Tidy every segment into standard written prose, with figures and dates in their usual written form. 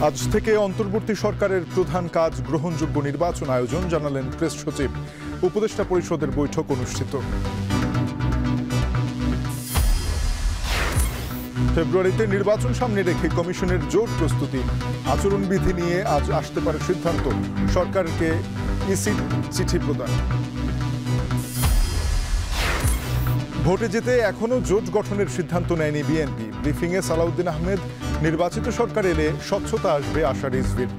আজ থেকে অন্তর্বর্তী সরকারের প্রধান কাজ গ্রহণযোগ্য নির্বাচন আয়োজন জানালেন প্রেস সচিব। উপদেষ্টা পরিষদের বৈঠক অনুষ্ঠিত। ফেব্রুয়ারিতে নির্বাচন সামনে রেখে কমিশনের জোর প্রস্তুতি। আচরণবিধি নিয়ে আজ আসতে পারে সিদ্ধান্ত। সরকারকে ইসির চিঠি প্রদান। ভোটে যেতে এখনো জোট গঠনের সিদ্ধান্ত নেয়নি বিএনপি। ব্রিফিংয়ে সালাউদ্দিন আহমেদ, নির্বাচিত সরকার এলে স্বচ্ছতা আসবে আশা রিজভীর।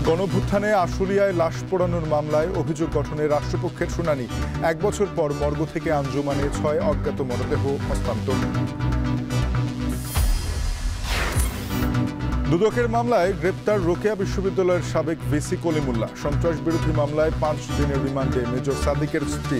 গণভ্যুত্থানে আশুলিয়ায় লাশ পোড়ানোর মামলায় অভিযোগ গঠনে রাষ্ট্রপক্ষের শুনানি। 1 বছর পর মর্গ থেকে আঞ্জুমানে 6 অজ্ঞাত মরদেহ হস্তান্তর। দুদকের মামলায় গ্রেপ্তার রোকেয়া বিশ্ববিদ্যালয়ের সাবেক ভিসি কলিমুল্লাহ। সন্ত্রাস বিরোধী মামলায় 5 দিনের রিমান্ডে মেজর সাদিকের স্ত্রী।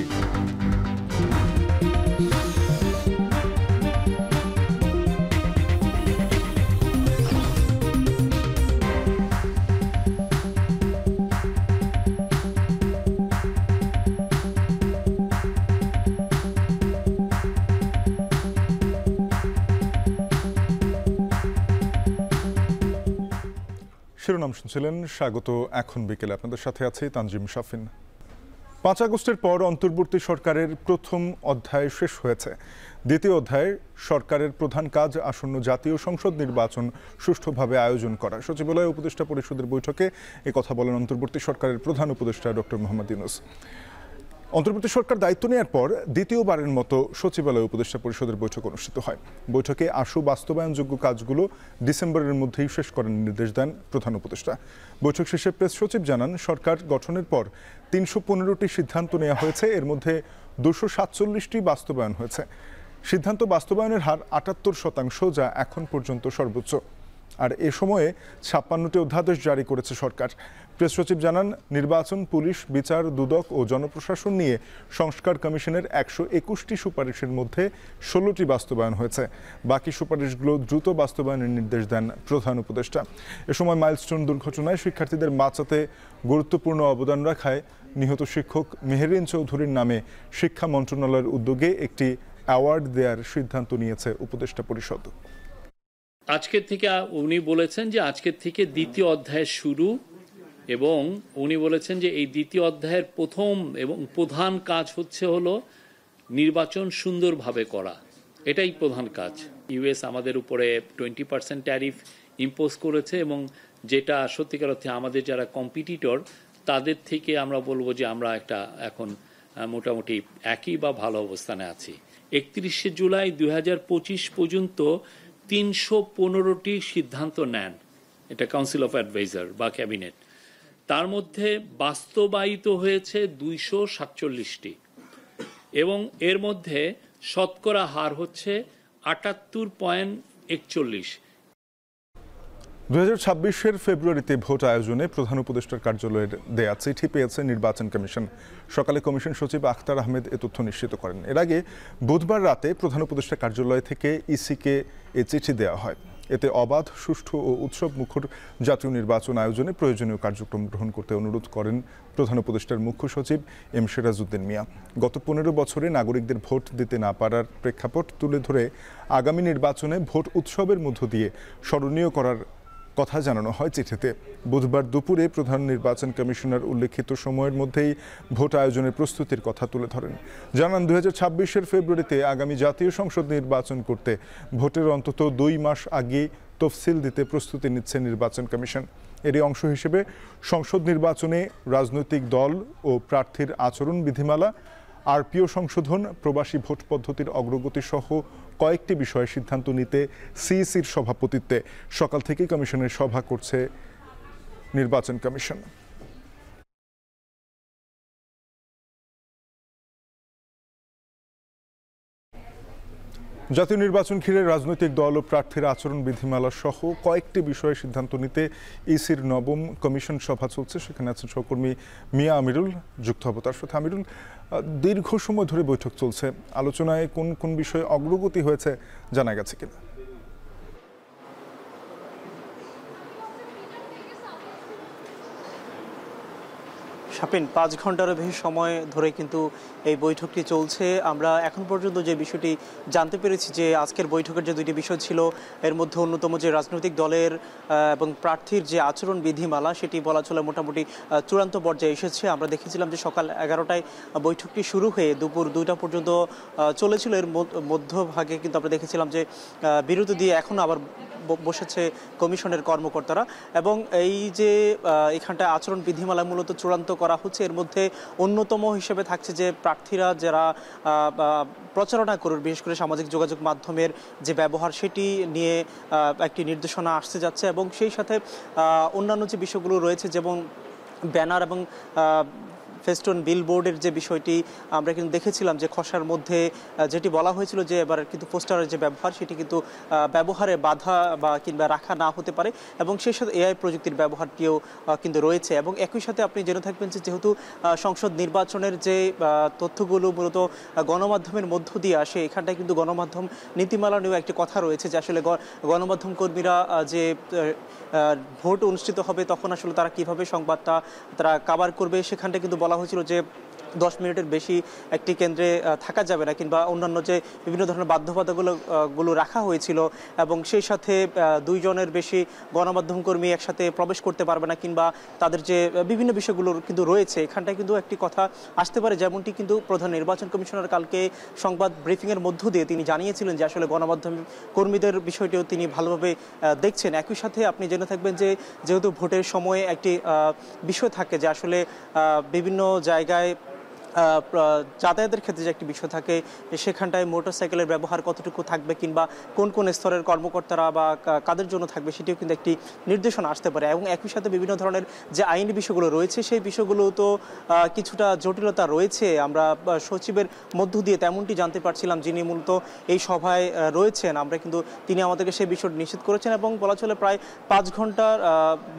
শিরোনাম শুনছিলেন, স্বাগত। এখন বিকেলে আপনাদের সাথে আছি তানজিম শাফিন। 5 আগস্টের পর অন্তর্বর্তী সরকারের প্রথম অধ্যায় শেষ হয়েছে। দ্বিতীয় অধ্যায়ে সরকারের প্রধান কাজ আসন্ন জাতীয় সংসদ নির্বাচন সুষ্ঠুভাবে আয়োজন করা। সচিবালয় উপদেষ্টা পরিষদের বৈঠকে কথা বলেন অন্তর্বর্তী সরকারের প্রধান উপদেষ্টা ডক্টর মোহাম্মদ ইউনূস। অন্তর্বর্তী সরকার দায়িত্ব নেওয়ার পর দ্বিতীয়বারের মতো সচিবালয় উপদেষ্টা পরিষদের বৈঠক অনুষ্ঠিত হয়। বৈঠকে আশু বাস্তবায়নযোগ্য কাজগুলো ডিসেম্বরের মধ্যেই শেষ করার নির্দেশ দেন প্রধান উপদেষ্টা। বৈঠক শেষে প্রেস সচিব জানান, সরকার গঠনের পর 315টি সিদ্ধান্ত নেওয়া হয়েছে। এর মধ্যে 247টি বাস্তবায়ন হয়েছে। সিদ্ধান্ত বাস্তবায়নের হার 78%, যা এখন পর্যন্ত সর্বোচ্চ। আর এ সময়ে 56টি অধ্যাদেশ জারি করেছে সরকার। প্রেস সচিব জানান, নির্বাচন, পুলিশ, বিচার, দুদক ও জনপ্রশাসন নিয়ে সংস্কার কমিশনের 121টি সুপারিশের মধ্যে 16টি বাস্তবায়ন হয়েছে। বাকি সুপারিশগুলো দ্রুত বাস্তবায়নের নির্দেশ দেন প্রধান উপদেষ্টা। এ সময় মাইলস্টোন দুর্ঘটনায় শিক্ষার্থীদের বাঁচাতে গুরুত্বপূর্ণ অবদান রাখায় নিহত শিক্ষক মেহেরিন চৌধুরীর নামে শিক্ষা মন্ত্রণালয়ের উদ্যোগে একটি অ্যাওয়ার্ড দেওয়ার সিদ্ধান্ত নিয়েছে উপদেষ্টা পরিষদ। আজকের থেকে উনি বলেছেন যে আজকের থেকে দ্বিতীয় অধ্যায় শুরু, এবং উনি বলেছেন যে এই দ্বিতীয় অধ্যায়ের প্রথম এবং প্রধান কাজ হলো নির্বাচন সুন্দরভাবে করা। এটাই প্রধান কাজ। ইউএস আমাদের উপরে 20% ট্যারিফ ইম্পোজ করেছে, এবং যেটা সত্যিকার অর্থে আমাদের যারা কম্পিটিটর তাদের থেকে আমরা বলবো যে আমরা একটা এখন মোটামুটি একই বা ভালো অবস্থানে আছি। 31শে জুলাই 2025 পর্যন্ত 315টি সিদ্ধান্ত নেন এটা কাউন্সিল অফ অ্যাডভাইজার বা ক্যাবিনেট। তার মধ্যে বাস্তবায়িত হয়েছে 247টি, এবং এর মধ্যে শতকরা হার হচ্ছে 78.41। 2026-এর ফেব্রুয়ারিতে ভোট আয়োজনে প্রধান উপদেষ্টার কার্যালয়ের দেয়া চিঠি পেয়েছে নির্বাচন কমিশন। সকালে কমিশন সচিব আখতার আহমেদ এ তথ্য নিশ্চিত করেন। এর আগে বুধবার রাতে প্রধান উপদেষ্টা কার্যালয় থেকে ইসিকে এ চিঠি দেওয়া হয়। এতে অবাধ, সুষ্ঠু ও উৎসব মুখর জাতীয় নির্বাচন আয়োজনে প্রয়োজনীয় কার্যক্রম গ্রহণ করতে অনুরোধ করেন প্রধান উপদেষ্টার মুখ্য সচিব এম সিরাজউদ্দিন মিয়া। গত 15 বছরে নাগরিকদের ভোট দিতে না পারার প্রেক্ষাপট তুলে ধরে আগামী নির্বাচনে ভোট উৎসবের মধ্য দিয়ে স্মরণীয় করার কথা জানানো হয় চিঠিতে। বুধবার দুপুরে প্রধান নির্বাচন কমিশনার উল্লেখিত সময়ের মধ্যেই ভোট আয়োজনের প্রস্তুতির কথা তুলে ধরেন। জানান, 2026-এর ফেব্রুয়ারিতে আগামী জাতীয় সংসদ নির্বাচন করতে ভোটের অন্তত 2 মাস আগে তফসিল দিতে প্রস্তুতি নিচ্ছে নির্বাচন কমিশন। এরই অংশ হিসেবে সংসদ নির্বাচনে রাজনৈতিক দল ও প্রার্থীর আচরণ বিধিমালা, আরপিও সংশোধন, প্রবাসী ভোট পদ্ধতির অগ্রগতি সহ কয়েকটি বিষয়ে সিদ্ধান্ত নিতে সিইসির সভাপতিত্বে সকাল থেকেই কমিশনের সভা করছে নির্বাচন কমিশন। জাতীয় নির্বাচন ঘিরে রাজনৈতিক দল ও প্রার্থীর আচরণ বিধিমালা সহ কয়েকটি বিষয়ে সিদ্ধান্ত নিতে ইসির 9ম কমিশন সভা চলছে। সেখানে আছেন সহকর্মী মিয়া আমিরুল, যুক্ত হব তার সাথে। আমিরুল, দীর্ঘ সময় ধরে বৈঠক চলছে, আলোচনায় কোন কোন বিষয়ে অগ্রগতি হয়েছে জানা গেছে কিনা? শাপিন 5 ঘন্টারও বেশি সময় ধরে কিন্তু এই বৈঠকটি চলছে। আমরা এখন পর্যন্ত যে বিষয়টি জানতে পেরেছি যে আজকের বৈঠকের যে দুইটি বিষয় ছিল এর মধ্যে অন্যতম যে রাজনৈতিক দলের এবং প্রার্থীর যে আচরণ বিধিমালা সেটি বলা চলে মোটামুটি চূড়ান্ত পর্যায়ে এসেছে। আমরা দেখেছিলাম যে সকাল 11টায় বৈঠকটি শুরু হয়ে দুপুর 2টা পর্যন্ত চলেছিল। এর মধ্যভাগে কিন্তু আমরা দেখেছিলাম যে বিরতি দিয়ে এখন আবার বসেছে কমিশনের কর্মকর্তারা এবং এই যে এখানটায় আচরণ বিধিমালা মূলত চূড়ান্ত করা হচ্ছে। এর মধ্যে অন্যতম হিসেবে থাকছে যে প্রার্থীরা যারা প্রচারণা করুন, বিশেষ করে সামাজিক যোগাযোগ মাধ্যমের যে ব্যবহার সেটি নিয়ে একটি নির্দেশনা আসতে যাচ্ছে এবং সেই সাথে অন্যান্য যে বিষয়গুলো রয়েছে যেমন ব্যানার এবং ফেস্টুন বিলবোর্ডের যে বিষয়টি আমরা কিন্তু দেখেছিলাম যে খসড়ার মধ্যে যেটি বলা হয়েছিল যে এবার কিন্তু পোস্টারের যে ব্যবহার সেটি কিন্তু ব্যবহারে বাধা বা কিংবা রাখা না হতে পারে এবং সেই সাথে এআই প্রযুক্তির ব্যবহারটিও কিন্তু রয়েছে এবং একই সাথে আপনি জেনে থাকবেন যে যেহেতু সংসদ নির্বাচনের যে তথ্যগুলো মূলত গণমাধ্যমের মধ্য দিয়ে আসে, এখানটায় কিন্তু গণমাধ্যম নীতিমালা নিয়েও একটি কথা রয়েছে যে আসলে গণমাধ্যম কর্মীরা যে ভোট অনুষ্ঠিত হবে তখন আসলে তারা কিভাবে সংবাদটা তারা কাভার করবে সেখানটা কিন্তু বলা হয়েছিল যে 10 মিনিটের বেশি একটি কেন্দ্রে থাকা যাবে না কিংবা অন্যান্য যে বিভিন্ন ধরনের বাধ্যবাধকতাগুলো রাখা হয়েছিল এবং সেই সাথে 2 জনের বেশি গণমাধ্যম কর্মী একসাথে প্রবেশ করতে পারবে না কিংবা তাদের যে বিভিন্ন বিষয়গুলো কিন্তু রয়েছে এখানটায় কিন্তু একটি কথা আসতে পারে, যেমনটি কিন্তু প্রধান নির্বাচন কমিশনার কালকে সংবাদ ব্রিফিংয়ের মধ্য দিয়ে তিনি জানিয়েছিলেন যে আসলে গণমাধ্যম কর্মীদের বিষয়টিও তিনি ভালোভাবে দেখছেন। একই সাথে আপনি জেনে থাকবেন যে যেহেতু ভোটের সময়ে একটি বিষয় থাকে যে আসলে বিভিন্ন জায়গায় যাতায়াতের ক্ষেত্রে যে একটি বিষয় থাকে সেখানটায় মোটরসাইকেলের ব্যবহার কতটুকু থাকবে কিংবা কোন কোন স্তরের কর্মকর্তারা বা কাদের জন্য থাকবে সেটিও কিন্তু একটি নির্দেশনা আসতে পারে এবং একই সাথে বিভিন্ন ধরনের যে আইনি বিষয়গুলো রয়েছে সেই বিষয়গুলো তো কিছুটা জটিলতা রয়েছে। আমরা সচিবের মধ্য দিয়ে তেমনটি জানতে পারছিলাম যিনি মূলত এই সভায় রয়েছেন, আমরা কিন্তু তিনি আমাদেরকে সেই বিষয়টি নিশ্চিত করেছেন এবং বলা চলে প্রায় 5 ঘন্টার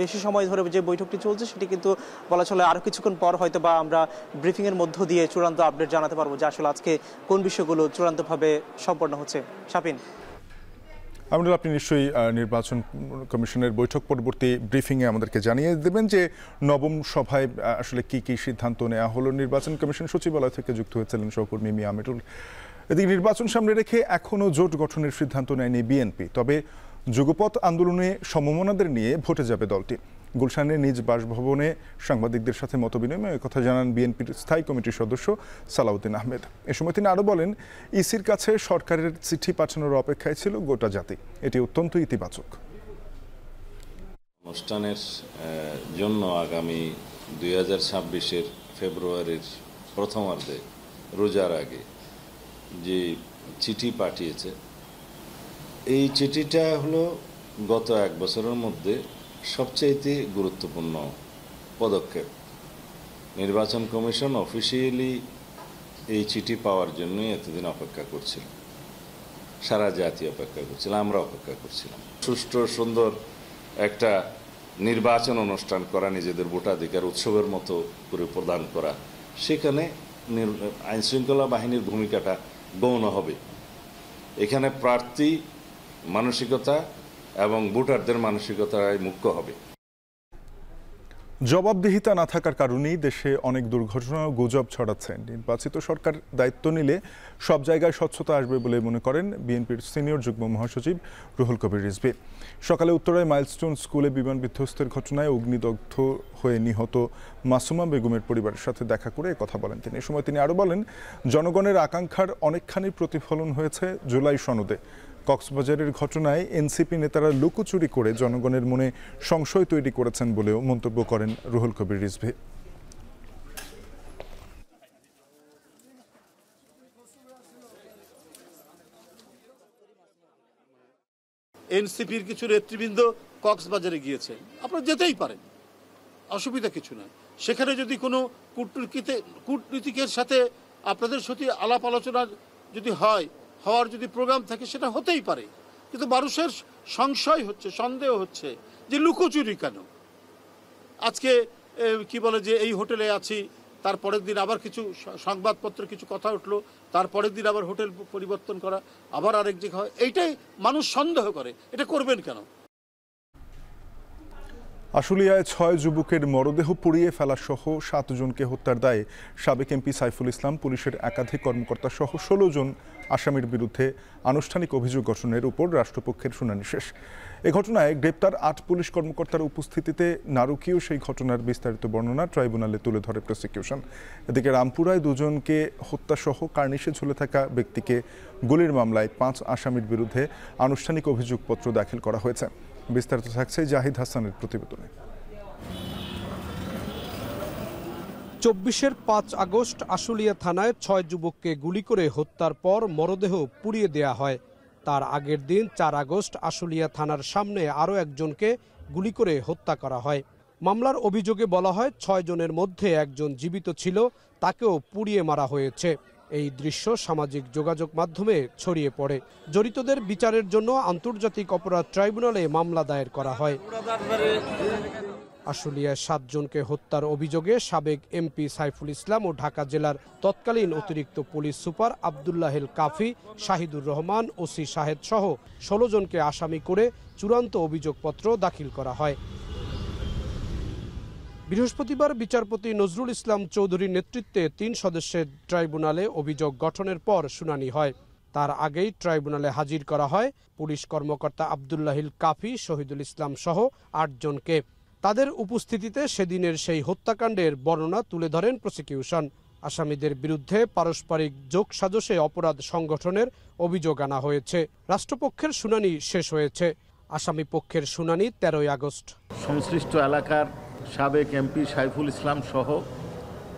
বেশি সময় ধরে যে বৈঠকটি চলছে সেটি কিন্তু বলা চলে আরও কিছুক্ষণ পর হয়তো বা আমরা ব্রিফিংয়ের মধ্য দিয়ে চূড়ান্ত আপডেট জানাতে পারবো যে আসলে আজকে কোন বিষয়গুলো চূড়ান্তভাবে সম্পন্ন হচ্ছে। শাপিন, আপনি নিশ্চয়ই নির্বাচন কমিশনের বৈঠক পরবর্তী ব্রিফিংয়ে আমাদেরকে জানিয়ে দেবেন যে নবম সভায় আসলে কি কি সিদ্ধান্ত নেওয়া হলো। নির্বাচন কমিশন সচিবালয় থেকে যুক্ত হয়েছিলেন সহকর্মী মিয়া আমিরুল। এদিকে নির্বাচন সামনে রেখে এখনও জোট গঠনের সিদ্ধান্ত নেয়নি বিএনপি, তবে যুগপৎ আন্দোলনে সমমনাদের নিয়ে ভোটে যাবে দলটি। গুলশানের নিজ বাসভবনে সাংবাদিকদের সাথে মতবিনিময়ে কথা জানান বিএনপির স্থায়ী কমিটির সদস্য সালাউদ্দিন আহমেদ। এ সময় তিনি আরও বলেন, ইসির কাছে সরকারের চিঠি পাঠানোর অপেক্ষায় ছিল গোটা জাতি, এটি অত্যন্ত ইতিবাচক। অনুষ্ঠানের জন্য আগামী 2026-এর ফেব্রুয়ারির প্রথমার্ধে রোজার আগে যে চিঠি পাঠিয়েছে, এই চিঠিটা হলো গত 1 বছরের মধ্যে সবচাইতে গুরুত্বপূর্ণ পদক্ষেপ। নির্বাচন কমিশন অফিসিয়ালি এই চিঠি পাওয়ার জন্যই এতদিন অপেক্ষা করছিল, সারা জাতি অপেক্ষা করছিল, আমরা অপেক্ষা করছিলাম। সুষ্ঠু সুন্দর একটা নির্বাচন অনুষ্ঠান করা, নিজেদের ভোটাধিকার উৎসবের মতো করে প্রদান করা, সেখানে আইনশৃঙ্খলা বাহিনীর ভূমিকাটা গৌণ হবে। এখানে প্রার্থী মানসিকতা এবং ভোটারদের মানসিকতায় মুখ্য হবে। জবাবদিহিতা না থাকার কারণেই দেশে অনেক দুর্ঘটনা ও গুজব ছড়াচ্ছে। নির্বাচিত সরকার দায়িত্ব নিলে সব জায়গায় স্বচ্ছতা আসবে বলে মনে করেন বিএনপির সিনিয়র যুগ্ম মহাসচিব রুহুল কবির রিজভী। সকালে উত্তরায় মাইলস্টোন স্কুলে বিমান বিধ্বস্তের ঘটনায় অগ্নিদগ্ধ হয়ে নিহত মাসুমা বেগমের পরিবারের সাথে দেখা করে কথা বলেন তিনি। এ সময় তিনি আরও বলেন, জনগণের আকাঙ্ক্ষার অনেকখানি প্রতিফলন হয়েছে জুলাই সনদে। কক্সবাজারের ঘটনায় এনসিপি নেতারা লুকোচুরি করে জনগণের মনে সংশয় তৈরি করেছেন বলেও মন্তব্য করেন রুহুল কবির রিজভী। এনসিপির কিছু নেতৃবৃন্দ কক্সবাজারে গিয়েছেন, আপনারা যেতেই পারেন, অসুবিধা কিছু নয়। সেখানে যদি কোনো কূটনীতিকের সাথে আপনাদের সাথে আলাপ আলোচনা যদি হওয়ার যদি প্রোগ্রাম থাকে সেটা হতেই পারে, কিন্তু মানুষের সংশয় হচ্ছে, সন্দেহ হচ্ছে যে লুকোচুরি কেন। আজকে কি বলে যে এই হোটেলে আছি, তারপরের দিন আবার কিছু সংবাদপত্রে কিছু কথা উঠলো, তারপরের দিন আবার হোটেল পরিবর্তন করা, আবার আরেক জায়গায় হয়, এইটাই মানুষ সন্দেহ করে। এটা করবেন কেন? আশুলিয়ায় ৬ যুবকের মরদেহ পুড়িয়ে ফেলা সহ ৭ জনকে হত্যার দায়ে সাবেক এমপি সাইফুল ইসলাম, পুলিশের একাধিক কর্মকর্তা সহ ১৬ জন আসামির বিরুদ্ধে আনুষ্ঠানিক অভিযোগ গঠনের উপর রাষ্ট্রপক্ষের শুনানি শেষ। এ ঘটনায় গ্রেপ্তার ৮ পুলিশ কর্মকর্তার উপস্থিতিতে নারকীয় সেই ঘটনার বিস্তারিত বর্ণনা ট্রাইব্যুনালে তুলে ধরে প্রসিকিউশন। এদিকে রামপুরায় ২ জনকে হত্যাসহ কার্নিশে ঝুলে থাকা ব্যক্তিকে গুলির মামলায় ৫ আসামির বিরুদ্ধে আনুষ্ঠানিক অভিযোগপত্র দাখিল করা হয়েছে। বিস্তারিত থাকছে জাহিদ হাসানের প্রতিবেদনে। ২৪-এর ৫ আগস্ট আশুলিয়া থানায় ৬ যুবককে গুলি করে হত্যার পর মরদেহ পুড়িয়ে দেয়া হয়। তার আগের দিন ৪ আগস্ট আশুলিয়া থানার সামনে আরও একজনকে গুলি করে হত্যা করা হয়। মামলার অভিযোগে বলা হয় ৬ জনের মধ্যে একজন জীবিত ছিল, তাকেও পুড়িয়ে মারা হয়েছে। এই দৃশ্য সামাজিক যোগাযোগ মাধ্যমে ছড়িয়ে পড়ে। জড়িতদের বিচারের জন্য আন্তর্জাতিক অপরাধ ট্রাইব্যুনালে মামলা দায়ের করা হয়। আশুলিয়ায় ৭ জনকে হত্যার অভিযোগে সাবেক এমপি সাইফুল ইসলাম ও ঢাকা জেলার তৎকালীন অতিরিক্ত পুলিশ সুপার আবদুল্লাহিল কাফি, শাহিদুর রহমান, ওসি শাহেদ সহ ১৬ জনকে আসামি করে চূড়ান্ত অভিযোগপত্র দাখিল করা হয়। বৃহস্পতিবার বিচারপতি নজরুল ইসলাম চৌধুরীর নেতৃত্বে ৩ সদস্যের ট্রাইব্যুনালে অভিযোগ গঠনের পর শুনানি হয়। তার আগেই ট্রাইব্যুনালে হাজির করা হয় পুলিশ কর্মকর্তা আবদুল্লাহিল কাফি, শহীদুল ইসলাম সহ ৮ জনকে। তাদের উপস্থিতিতে সেদিনের সেই হত্যাকাণ্ডের বর্ণনা তুলে ধরেন প্রসিকিউশন। আসামিদের বিরুদ্ধে পারস্পরিক যোগসাজশে অপরাধ সংগঠনের অভিযোগ আনা হয়েছে। রাষ্ট্রপক্ষের শুনানি শেষ হয়েছে। আসামি পক্ষের শুনানি ১৩ই আগস্ট। সংশ্লিষ্ট এলাকার সাবেক এমপি সাইফুল ইসলাম সহ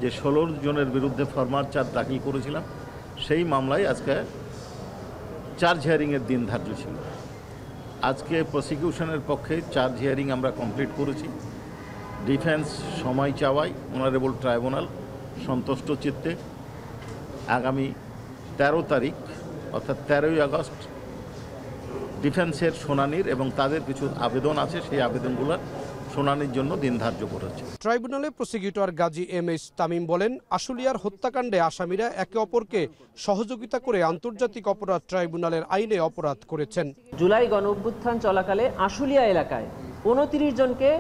যে ১৬ জনের বিরুদ্ধে ফরমাল চার্জ দাখিল করেছিলাম, সেই মামলায় আজকে চার্জ হিয়ারিংয়ের দিন ধার্য ছিল। আজকে প্রসিকিউশনের পক্ষে চার্জ হিয়ারিং আমরা কমপ্লিট করেছি। ডিফেন্স সময় চাওয়ায় অনারেবল ট্রাইব্যুনাল সন্তুষ্ট চিত্তে আগামী ১৩ তারিখ অর্থাৎ ১৩ই আগস্ট ডিফেন্সের শুনানির এবং তাদের কিছু আবেদন আছে, সেই আবেদনগুলোর শুনানির জন্য দিন ধার্য করেছে। ট্রাইব্যুনালে প্রসিকিউটর গাজী এম.এইচ. তামিম বলেন, আশুলিয়ার হত্যাকাণ্ডে আসামিরা একে অপরকে সহযোগিতা করে আন্তর্জাতিক অপরাধ ট্রাইব্যুনালের আইনে অপরাধ করেছেন। জুলাই গণঅভ্যুত্থান চলাকালে আশুলিয়া এলাকায় ২৯ জনকে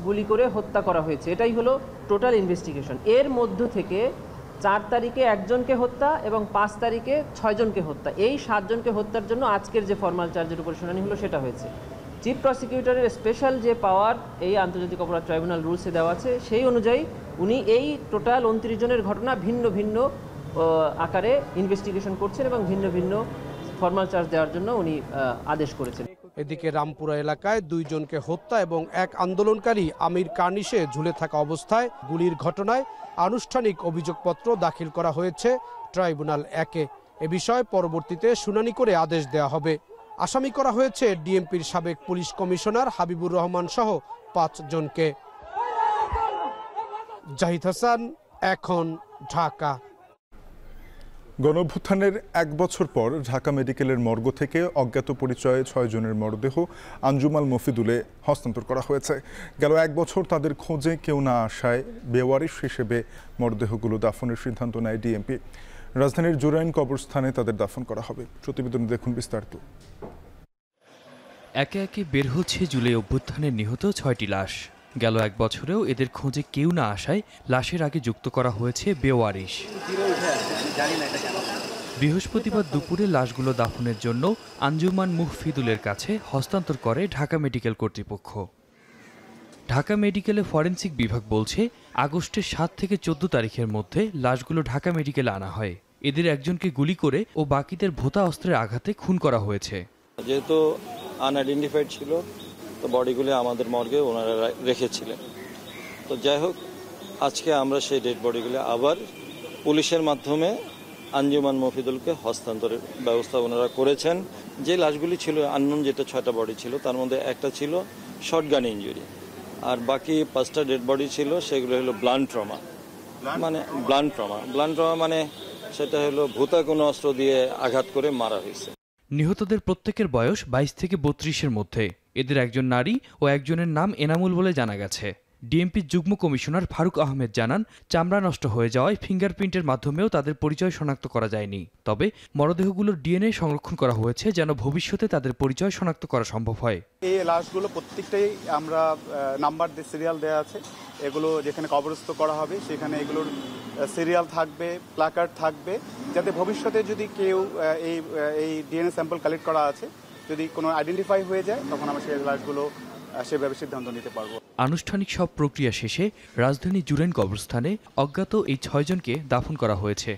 গুলি করে হত্যা করা হয়েছে। এটাই হলো টোটাল ইনভেস্টিগেশন। এর মধ্য থেকে ৪ তারিখে একজনকে হত্যা এবং ৫ তারিখে ৬ জনকে হত্যা, এই ৭ জনকে হত্যার জন্য আজকের যে ফরমাল চার্জের উপর শুনানি হলো সেটা হয়েছে। চিফ প্রসিকিউটরের স্পেশাল যে পাওয়ার এই আন্তর্জাতিক অপরাধ ট্রাইব্যুনাল রুলসে দেওয়া আছে, সেই অনুযায়ী উনি এই টোটাল ২৯ জনের ঘটনা ভিন্ন ভিন্ন আকারে ইনভেস্টিগেশন করছেন এবং ভিন্ন ভিন্ন ফরমাল চার্জ দেওয়ার জন্য উনি আদেশ করেছেন। এদিকে রামপুরা এলাকায় ২ জনকে হত্যা এবং এক আন্দোলনকারী আমির কার্নিশে ঝুলে থাকা অবস্থায় গুলির ঘটনায় আনুষ্ঠানিক অভিযোগপত্র দাখিল করা হয়েছে ট্রাইব্যুনাল ১-এ। এ বিষয়ে পরবর্তীতে শুনানি করে আদেশ দেওয়া হবে। আসামি করা হয়েছে ডিএমপির সাবেক পুলিশ কমিশনার হাবিবুর রহমান সহ ৫ জনকে। জাহিদ হাসান, এখন, ঢাকা। গণঅভ্যুত্থানের ১ বছর পর ঢাকা মেডিকেলের মর্গ থেকে অজ্ঞাত পরিচয়ে ৬ জনের মরদেহ আঞ্জুমাল মফিদুলে হস্তান্তর করা হয়েছে। গেল ১ বছর তাদের খোঁজে কেউ না আসায় বেওয়ারিশ হিসেবে মরদেহগুলো দাফনের সিদ্ধান্ত নেয় ডিএমপি। রাজধানীর জুরাইন কবরস্থানে তাদের দাফন করা হবে। প্রতিবেদনে দেখুন বিস্তারিত। একে একে বের হচ্ছে জুলাই অভ্যুত্থানের নিহত ৬টি লাশ। গেল ১ বছরেও এদের খোঁজে কেউ না আসায় লাশের আগে যুক্ত করা হয়েছে বেওয়ারিশ। বৃহস্পতিবার দুপুরে লাশগুলো দাফনের জন্য আঞ্জুমান মুহফিদুলের কাছে হস্তান্তর করে ঢাকা মেডিকেল কর্তৃপক্ষ। ঢাকা মেডিকেলে ফরেনসিক বিভাগ বলছে, আগস্টের ৭ থেকে ১৪ তারিখের মধ্যে লাশগুলো ঢাকা মেডিকেলে আনা হয়। এদের একজনকে গুলি করে ও বাকিদের ভোঁতা অস্ত্রের আঘাতে খুন করা হয়েছে। যেহেতু আনআইডেন্টিফাইড ছিল, তো বডিগুলো আমাদের মর্গে ওনারা রেখেছিলেন। তো যাই হোক, আজকে আমরা সেই ডেড বডিগুলো আবার পুলিশের মাধ্যমে আঞ্জুমান মফিদুলকে হস্তান্তরের ব্যবস্থা ওনারা করেছেন। যে লাশগুলি ছিল আননোন, যেটা 6টা বডি ছিল, তার মধ্যে একটা ছিল শর্টগান ইঞ্জুরি, আর বাকি 5টা ডেড বডি ছিল সেগুলো হলো ব্লান্ট ট্রমা। মানে সেটা হলো ভূতা কোনো অস্ত্র দিয়ে আঘাত করে মারা হয়েছে। নিহতদের প্রত্যেকের বয়স ২২ থেকে ৩২-এর মধ্যে। এদের একজন নারী ও একজনের নাম এনামুল বলে জানা গেছে। ডিএমপির যুগ্ম কমিশনার ফারুক আহমেদ জানান, চামড়া নষ্ট হয়ে যাওয়ায় ফিঙ্গারপ্রিন্টের মাধ্যমেও তাদের পরিচয় শনাক্ত করা যায়নি। তবে মরদেহগুলোর ডিএনএ সংরক্ষণ করা হয়েছে যেন ভবিষ্যতে তাদের পরিচয় শনাক্ত করা সম্ভব হয়। এই লাশগুলো প্রত্যেকটাই আমরা নাম্বার দিয়ে সিরিয়াল দেওয়া আছে। এগুলো যেখানে কবরস্থ করা হবে সেখানে এগুলোর সিরিয়াল থাকবে, প্ল্যাকার্ড থাকবে, যাতে ভবিষ্যতে যদি কেউ এই ডিএনএ স্যাম্পল কালেক্ট করা আছে যদি কোনো আইডেন্টিফাই হয়ে যায় তখন আমরা সেই লাশগুলো সেভাবে সিদ্ধান্ত নিতে পারবো। আনুষ্ঠানিক সব প্রক্রিয়া শেষে রাজধানী জুরাইন কবরস্থানে অজ্ঞাত এই 6 জনকে দাফন করা হয়েছে।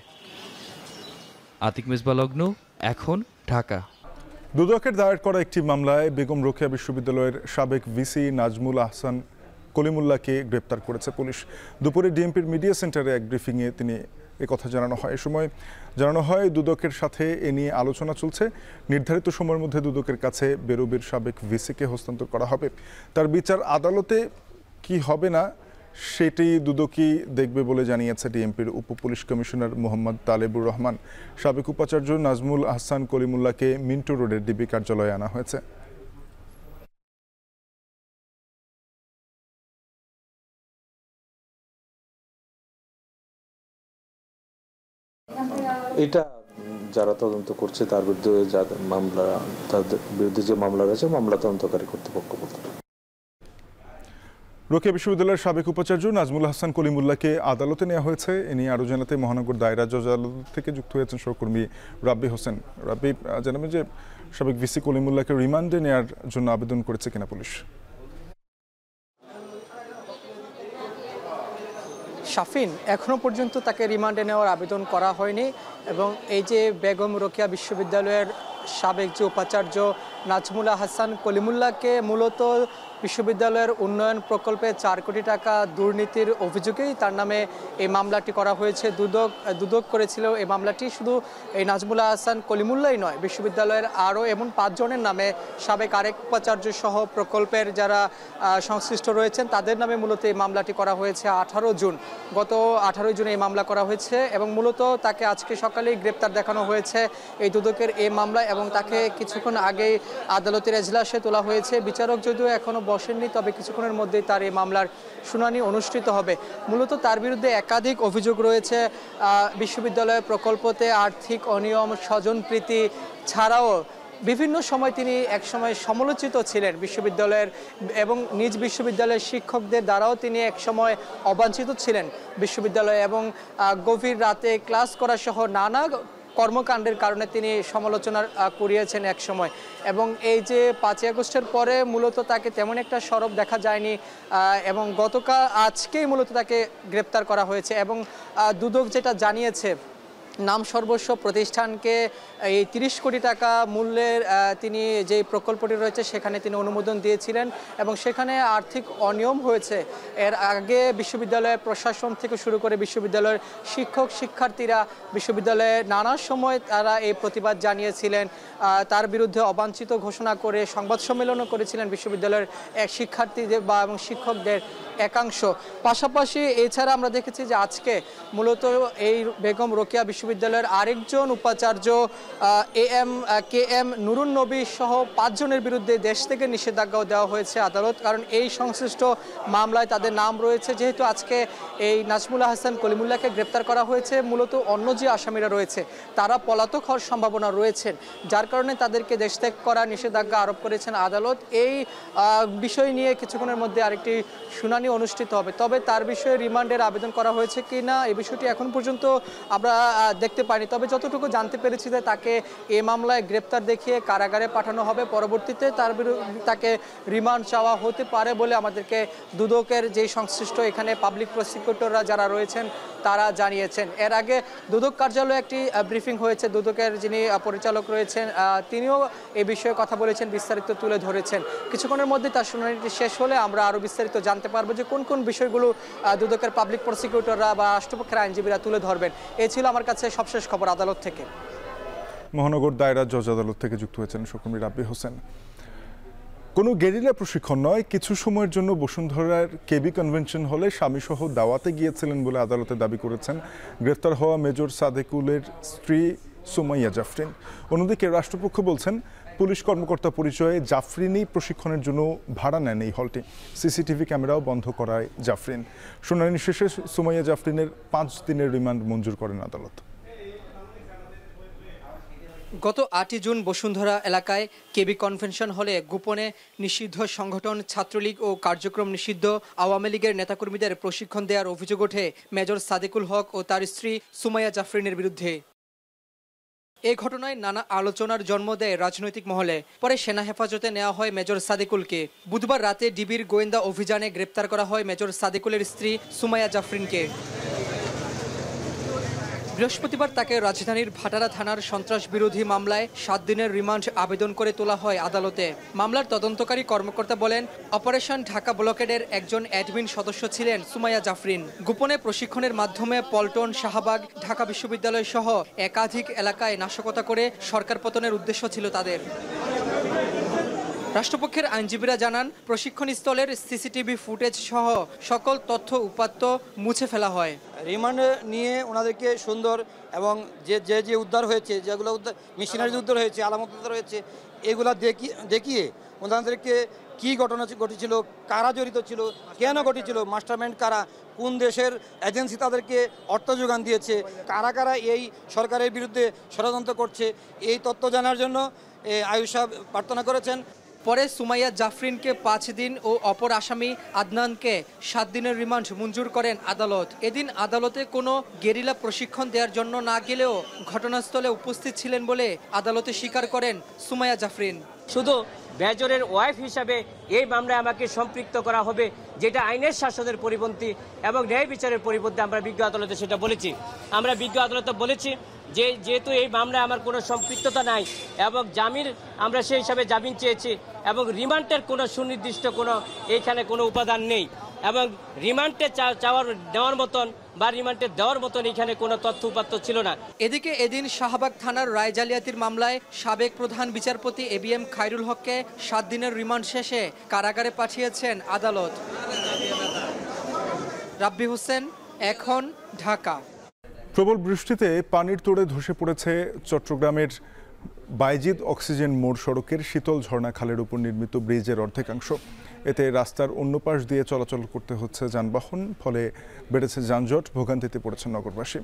আতিক মেজবা লগ্ন, এখন, ঢাকা। দুদকের দায়ের করা একটি মামলায় বেগম রোকেয়া বিশ্ববিদ্যালয়ের সাবেক ভিসি নাজমুল আহসান কলিমুল্লাহকে গ্রেপ্তার করেছে পুলিশ। দুপুরে ডিএমপির মিডিয়া সেন্টারে এক ব্রিফিংয়ে তিনি একথা জানানো হয়। এ সময় জানানো হয় দুদকের সাথে এ নিয়ে আলোচনা চলছে। নির্ধারিত সময়ের মধ্যে দুদকের কাছে বেরোবির সাবেক ভিসিকে হস্তান্তর করা হবে। তার বিচার আদালতে কি হবে না সেটি দুদকই দেখবে বলে জানিয়েছে ডিএমপির উপ পুলিশ কমিশনার মোহাম্মদ তালেবুর রহমান। সাবেক উপাচার্য নাজমুল আহসান কলিমুল্লাহকে মিন্টু রোডের ডিবি কার্যালয়ে আনা হয়েছে। এটা যারা তদন্ত করছে তার বিরুদ্ধে মামলা, তাদের বিরুদ্ধে যে মামলা রয়েছে মামলা তদন্তকারী কর্তৃপক্ষ বলতে। রোকেয়া বিশ্ববিদ্যালয়ের সাবেক উপাচার্য নাজমুল আহসান কলিমুল্লাহকে আদালতে নেওয়া হয়েছে। এ নিয়ে আরও জানাতে মহানগর দায়রা জজ আদালত থেকে যুক্ত হয়েছেন সহকর্মী রাব্বি হোসেন। রাব্বি, জানাবেন যে সাবেক ভিসি কলিমুল্লাহকে রিমান্ডে নেওয়ার জন্য আবেদন করেছে কিনা পুলিশ? শাফিন, এখনো পর্যন্ত তাকে রিমান্ডে নেওয়ার আবেদন করা হয়নি এবং এই যে বেগম রোকেয়া বিশ্ববিদ্যালয়ের সাবেক যে উপাচার্য নাজমুল আহসান কলিমুল্লাহকে মূলত বিশ্ববিদ্যালয়ের উন্নয়ন প্রকল্পে 4 কোটি টাকা দুর্নীতির অভিযোগেই তার নামে এই মামলাটি করা হয়েছে। দুদক করেছিল এই মামলাটি। শুধু এই নাজমুল আহসান কলিমুল্লাহই নয়, বিশ্ববিদ্যালয়ের আরও এমন 5 জনের নামে সাবেক আরেক উপাচার্য সহ প্রকল্পের যারা সংশ্লিষ্ট রয়েছেন তাদের নামে মূলত এই মামলাটি করা হয়েছে 18 জুন। গত 18 জুন এই মামলা করা হয়েছে এবং মূলত তাকে আজকে সকালেই গ্রেপ্তার দেখানো হয়েছে এই দুদকের এই মামলায় এবং তাকে কিছুক্ষণ আগেই আদালতের এজলাসে তোলা হয়েছে। বিচারক যদিও এখনও বসেননি, তবে কিছুক্ষণের মধ্যেই তার এই মামলার শুনানি অনুষ্ঠিত হবে। মূলত তার বিরুদ্ধে একাধিক অভিযোগ রয়েছে। বিশ্ববিদ্যালয়ের প্রকল্পতে আর্থিক অনিয়ম, স্বজনপ্রীতি ছাড়াও বিভিন্ন সময় তিনি একসময় সমালোচিত ছিলেন বিশ্ববিদ্যালয়ের এবং নিজ বিশ্ববিদ্যালয়ের শিক্ষকদের দ্বারাও তিনি একসময় অবাঞ্ছিত ছিলেন বিশ্ববিদ্যালয়ে এবং গভীর রাতে ক্লাস করা সহ নানা কর্মকাণ্ডের কারণে তিনি সমালোচনা কুড়িয়েছেন এক সময়। এবং এই যে 5ই আগস্টের পরে মূলত তাকে তেমন একটা সরব দেখা যায়নি এবং গতকাল আজকেই মূলত তাকে গ্রেপ্তার করা হয়েছে এবং দুদক যেটা জানিয়েছে, নাম সর্বস্ব প্রতিষ্ঠানকে এই 30 কোটি টাকা মূল্যের তিনি যে প্রকল্পটি রয়েছে সেখানে তিনি অনুমোদন দিয়েছিলেন এবং সেখানে আর্থিক অনিয়ম হয়েছে। এর আগে বিশ্ববিদ্যালয়ের প্রশাসন থেকে শুরু করে বিশ্ববিদ্যালয়ের শিক্ষক শিক্ষার্থীরা বিশ্ববিদ্যালয়ে নানা সময় তারা এই প্রতিবাদ জানিয়েছিলেন। তার বিরুদ্ধে অবাঞ্ছিত ঘোষণা করে সংবাদ সম্মেলনও করেছিলেন বিশ্ববিদ্যালয়ের এক শিক্ষার্থীদের এবং শিক্ষকদের একাংশ। পাশাপাশি এছাড়া আমরা দেখেছি যে আজকে মূলত এই বেগম রোকেয়া বিশ্ববিদ্যালয়ের আরেকজন উপাচার্য KM নুরুন নবী সহ 5 জনের বিরুদ্ধে দেশ থেকে নিষেধাজ্ঞাও দেওয়া হয়েছে আদালত, কারণ এই সংশ্লিষ্ট মামলায় তাদের নাম রয়েছে। যেহেতু আজকে এই নাজমুল আহসান কলিমুল্লাহকে গ্রেপ্তার করা হয়েছে, মূলত অন্য যে আসামিরা রয়েছে তারা পলাতক হওয়ার সম্ভাবনা রয়েছেন, যার কারণে তাদেরকে দেশ ত্যাগ করা নিষেধাজ্ঞা আরোপ করেছেন আদালত। এই বিষয় নিয়ে কিছুক্ষণের মধ্যে আরেকটি শুনানি অনুষ্ঠিত হবে। তবে তার বিষয়ে রিমান্ডের আবেদন করা হয়েছে কি না এই বিষয়টি এখন পর্যন্ত আমরা দেখতে পাইনি। তবে যতটুকু জানতে পেরেছি যে তাকে এই মামলায় গ্রেপ্তার দেখিয়ে কারাগারে পাঠানো হবে, পরবর্তীতে তাকে রিমান্ড চাওয়া হতে পারে বলে আমাদেরকে দুদকের যে সংশ্লিষ্ট এখানে পাবলিক প্রসিকিউটররা যারা রয়েছেন তারা জানিয়েছেন। এর আগে দুদক কার্যালয়ে একটি ব্রিফিং হয়েছে, দুদকের যিনি পরিচালক রয়েছেন তিনিও এই বিষয়ে কথা বলেছেন, বিস্তারিত তুলে ধরেছেন। কিছুক্ষণের মধ্যে তার শুনানিটি শেষ হলে আমরা আরও বিস্তারিত জানতে পারবো যে কোন কোন বিষয়গুলো দুদকের পাবলিক প্রসিকিউটররা বা রাষ্ট্রপক্ষের আইনজীবীরা তুলে ধরবেন। এই ছিল আমার কাছে সবশেষ খবর আদালত থেকে। মহানগর দায়রা জজ আদালত থেকে যুক্ত হয়েছেন সহকর্মী রাব্বি হোসেন। কোনো গেরিলা প্রশিক্ষণ নয়, কিছু সময়ের জন্য বসুন্ধরার কেবি কনভেনশন হলে স্বামীসহ দাওয়াতে গিয়েছিলেন বলে আদালতে দাবি করেছেন গ্রেফতার হওয়া মেজর সাদেকুলের স্ত্রী সুমাইয়া জাফরিন। অন্যদিকে রাষ্ট্রপক্ষ বলছেন, পুলিশ কর্মকর্তা পরিচয়ে জাফরিনই প্রশিক্ষণের জন্য ভাড়া নেন এই হলটি। সিসিটিভি ক্যামেরাও বন্ধ করায় জাফরিন। শুনানি শেষে সুমাইয়া জাফরিনের 5 দিনের রিমান্ড মঞ্জুর করেন আদালত। গত 8 জুন বসুন্ধরা এলাকায় কেবি কনভেনশন হলে গোপনে নিষিদ্ধ সংগঠন ছাত্রলীগ ও কার্যক্রম নিষিদ্ধ আওয়ামী লীগের নেতাকর্মীদের প্রশিক্ষণ দেওয়ার অভিযোগ ওঠে মেজর সাদিকুল হক ও তার স্ত্রী সুমাইয়া জাফরিনের বিরুদ্ধে। এই ঘটনায় নানা আলোচনার জন্ম দেয় রাজনৈতিক মহলে। পরে সেনা হেফাজতে নেওয়া হয় মেজর সাদিকুলকে। বুধবার রাতে ডিবির গোয়েন্দা অভিযানে গ্রেপ্তার করা হয় মেজর সাদিকুলের স্ত্রী সুমাইয়া জাফরিনকে। বৃহস্পতিবার তাকে রাজধানীর ভাটারা থানার সন্ত্রাস বিরোধী মামলায় 7 দিনের রিমান্ড আবেদন করে তোলা হয় আদালতে। মামলার তদন্তকারী কর্মকর্তা বলেন, অপারেশন ঢাকা ব্লকেডের একজন অ্যাডমিন সদস্য ছিলেন সুমাইয়া জাফরিন। গোপনে প্রশিক্ষণের মাধ্যমে পল্টন, শাহবাগ, ঢাকা বিশ্ববিদ্যালয় সহ একাধিক এলাকায় নাশকতা করে সরকার পতনের উদ্দেশ্য ছিল তাদের। রাষ্ট্রপক্ষের আইনজীবীরা জানান, প্রশিক্ষণ স্থলের সিসিটিভি ফুটেজ সহ সকল তথ্য উপাত্ত মুছে ফেলা হয়। রিমান্ডে নিয়ে ওনাদেরকে সুন্দর এবং যে উদ্ধার হয়েছে, যেগুলো মেশিনারি উদ্ধার হয়েছে, আলামত উদ্ধার হয়েছে, এগুলা দেখিয়ে ওনাদেরকে কী ঘটনা ঘটেছিল, কারা জড়িত ছিল, কেন ঘটেছিল, মাস্টারমাইন্ড কারা, কোন দেশের এজেন্সি তাদেরকে অর্থ যোগান দিয়েছে, কারা কারা এই সরকারের বিরুদ্ধে ষড়যন্ত্র করছে, এই তথ্য জানার জন্য আয়ুষ সাহেব প্রার্থনা করেছেন। পরে সুমাইয়া জাফরিনকে 5 দিন ও অপর আসামি আদনানকে 7 দিনের রিমান্ড মঞ্জুর করেন আদালত। এদিন আদালতে কোনো গেরিলা প্রশিক্ষণ দেওয়ার জন্য না গেলেও ঘটনাস্থলে উপস্থিত ছিলেন বলে আদালতে স্বীকার করেন সুমাইয়া জাফরিন। শুধু মেজরের ওয়াইফ হিসাবে এই মামলায় আমাকে সম্পৃক্ত করা হবে, যেটা আইনের শাসনের পরিপন্থী এবং ন্যায় বিচারের পরিপন্থী। আমরা বিজ্ঞ আদালতে সেটা বলেছি। আমরা বিজ্ঞ আদালতে বলেছি যে যেহেতু এই মামলায় আমার কোনো সম্পৃক্ততা নাই এবং জামিন আমরা সেই হিসাবে জামিন চেয়েছি এবং রিমান্ডের কোনো সুনির্দিষ্ট কোনো এইখানে কোনো উপাদান নেই এবং রিমান্ডে দেওয়ার মতন বা রিমান্ডে দেওয়ার মতন এখানে কোনো তথ্য উপাত্ত ছিল না। এদিকে এদিন শাহবাগ থানার রায় জালিয়াতির মামলায় সাবেক প্রধান বিচারপতি ABM খায়রুল হককে 7 দিনের রিমান্ড শেষে কারাগারে পাঠিয়েছেন আদালত। রাব্বি হোসেন, এখন, ঢাকা। প্রবল বৃষ্টিতে পানির তোড়ে ধসে পড়েছে চট্টগ্রামের বাইজিদ অক্সিজেন মোড় সড়কের শীতল ঝর্ণা খালের উপর নির্মিত ব্রিজের অর্ধেকাংশ। এতে রাস্তার অন্য পাশ দিয়ে চলাচল করতে হচ্ছে যানবাহন, ফলে বেড়েছে যানজট, ভোগান্তিতে পড়েছে নগরবাসী।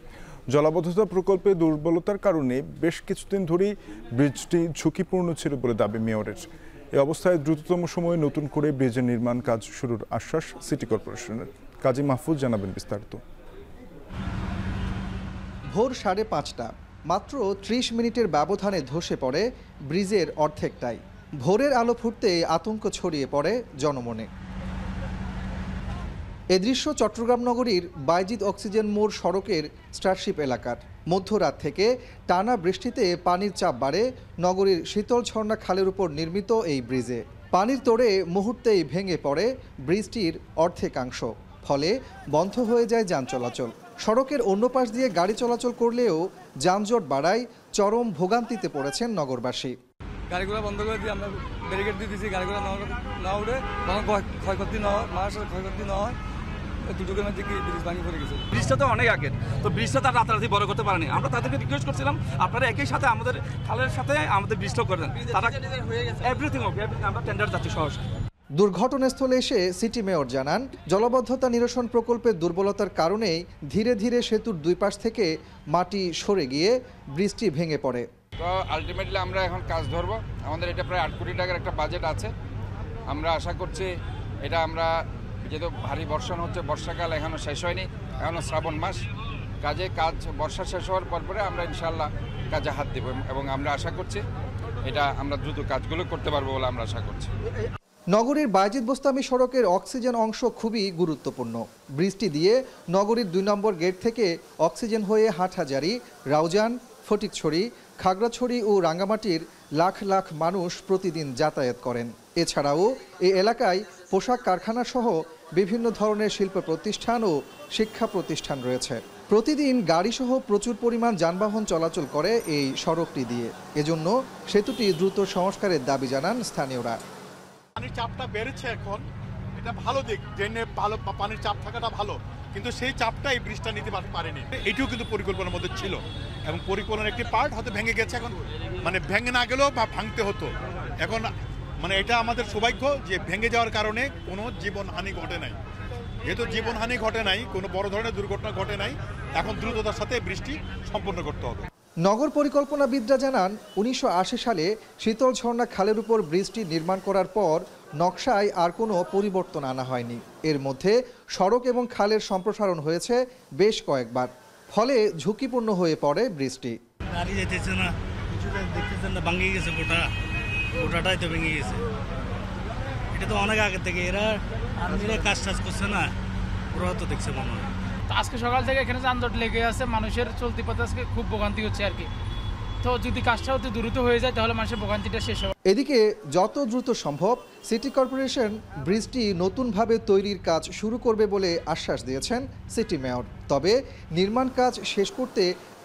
জলাবদ্ধতা প্রকল্পে দুর্বলতার কারণে বেশ কিছুদিন ধরেই ব্রিজটি ঝুঁকিপূর্ণ ছিল বলে দাবি মেয়রের। এ অবস্থায় দ্রুততম সময়ে নতুন করে ব্রিজের নির্মাণ কাজ শুরুর আশ্বাস সিটি কর্পোরেশনের। কাজী মাহফুজ জানাবেন বিস্তারিত। ভোর 5:30, মাত্র 30 মিনিটের ব্যবধানে ধসে পড়ে ব্রিজের অর্ধেকটাই। ভোরের আলো ফুটতে আতঙ্ক ছড়িয়ে পড়ে জনমনে। এ দৃশ্য চট্টগ্রাম নগরীর বাইজিদ অক্সিজেন মোড় সড়কের স্টারশিপ এলাকার। মধ্যরাত থেকে টানা বৃষ্টিতে পানির চাপ বাড়ে নগরীর শীতল ঝর্ণা খালের উপর নির্মিত এই ব্রিজে। পানির তোড়ে মুহূর্তেই ভেঙে পড়ে ব্রিজটির অর্ধেকাংশ, ফলে বন্ধ হয়ে যায় যান চলাচল। সড়কের অন্য পাশ দিয়ে গাড়ি চলাচল করলেও যানজট বাড়ায় চরম ভোগান্তিতে পড়েছেন নগরবাসী। গাড়িগুলো বন্ধ করে দিয়ে আমরা ব্যারিকেড দিয়ে দিয়েছি, গাড়িগুলো না উঠে ক্ষয়ক্ষতি না হয়, মানুষের ক্ষয়ক্ষতি না হয়। দুটোকের মধ্যে কি ব্রিজ ভাঙি পড়ে গেছে। ব্রিজটা তো অনেক আগের, তো ব্রিজটা তার রাতারাতি বড় করতে পারেনি। আমরা তাদেরকে রিকোয়েস্ট করছিলাম, আপনারা একই সাথে আমাদের খালের সাথে আমাদের ব্রিজটাও করে দেন। তারা এভরিথিং ওকে, আমরা টেন্ডার যাচ্ছি সহজ। দুর্ঘটনাস্থলে এসে সিটি মেয়র জানান, জলাবদ্ধতা নিরসন প্রকল্পের দুর্বলতার কারণেই ধীরে ধীরে সেতুর দুই পাশ থেকে মাটি সরে গিয়ে ব্রিজটি ভেঙে পড়ে। তো আলটিমেটলি আমরা এখন কাজ ধরবো। আমাদের এটা প্রায় 8 কোটি টাকার একটা বাজেট আছে। আমরা আশা করছি এটা আমরা, যেহেতু ভারী বর্ষণ হচ্ছে, বর্ষাকাল এখনও শেষ হয়নি, এখনও শ্রাবণ মাস, কাজ বর্ষা শেষ হওয়ার পরে আমরা ইনশাল্লাহ কাজে হাত দেব এবং আমরা আশা করছি এটা আমরা দ্রুত কাজগুলো করতে পারবো বলে আমরা আশা করছি। নগরীর বাইজিদ বোস্তামি সড়কের অক্সিজেন অংশ খুবই গুরুত্বপূর্ণ। ব্রিজটি দিয়ে নগরীর 2 নম্বর গেট থেকে অক্সিজেন হয়ে হাটহাজারী, রাউজান, ফটিকছড়ি, খাগড়াছড়ি ও রাঙ্গামাটির লাখ লাখ মানুষ প্রতিদিন যাতায়াত করেন। এছাড়াও এই এলাকায় পোশাক কারখানা সহ বিভিন্ন ধরনের শিল্প প্রতিষ্ঠান ও শিক্ষা প্রতিষ্ঠান রয়েছে। প্রতিদিন গাড়িসহ প্রচুর পরিমাণ যানবাহন চলাচল করে এই সড়কটি দিয়ে। এজন্য সেতুটি দ্রুত সংস্কারের দাবি জানান স্থানীয়রা। পানির চাপটা বেড়েছে এখন, এটা ভালো দিক, ড্রেনে ভালো পানির চাপ থাকাটা ভালো, কিন্তু সেই চাপটা এই ব্রিজটা নিতে পারেনি। এটিও কিন্তু পরিকল্পনার মধ্যে ছিল এবং পরিকল্পনার একটি পার্ট হয়তো ভেঙে গেছে, এখন মানে ভেঙে না গেলেও বা ভাঙতে হতো। এখন মানে এটা আমাদের সৌভাগ্য যে ভেঙে যাওয়ার কারণে কোনো জীবনহানি ঘটে নাই। যেহেতু জীবনহানি ঘটে নাই, কোনো বড় ধরনের দুর্ঘটনা ঘটে নাই, এখন দ্রুততার সাথে বৃষ্টি সম্পন্ন করতে হবে। নগর পরিকল্পনাবিদরা জানান 1980 সালে শীতল ঝর্ণা খালের উপর ব্রিজটি নির্মাণ করার পর নকশায় আর কোনো পরিবর্তন আনা হয়নি। এর মধ্যে সড়ক এবং খালের সম্প্রসারণ হয়েছে বেশ কয়েকবার, ফলে ঝুঁকিপূর্ণ হয়ে পড়ে ব্রিজটি। গাড়ি যেতেছে না, কিছুটা দেখতেছেন না, ভেঙে গেছে, গোটাটাই তো ভেঙে গেছে। এটা তো অনেক আগে থেকে এরা আর্মিরা কাজ করছে না, ওরাও তো দেখছে মনে হয়। আজকে সকাল থেকে এখানে যানজট লেগে আছে, মানুষের চলতি পথে আজকে খুব ভোগান্তি হচ্ছে আর কি। তো যদি কাজটা অতি দ্রুত হয়ে যায় তাহলে মানুষের ভোগান্তিটা শেষ হবে। এদিকে যত দ্রুত সম্ভব সিটি কর্পোরেশন ব্রিজটি নতুনভাবে তৈরির কাজ শুরু করবে বলে আশ্বাস দিয়েছেন সিটি মেয়র। তবে নির্মাণ কাজ শেষ করতে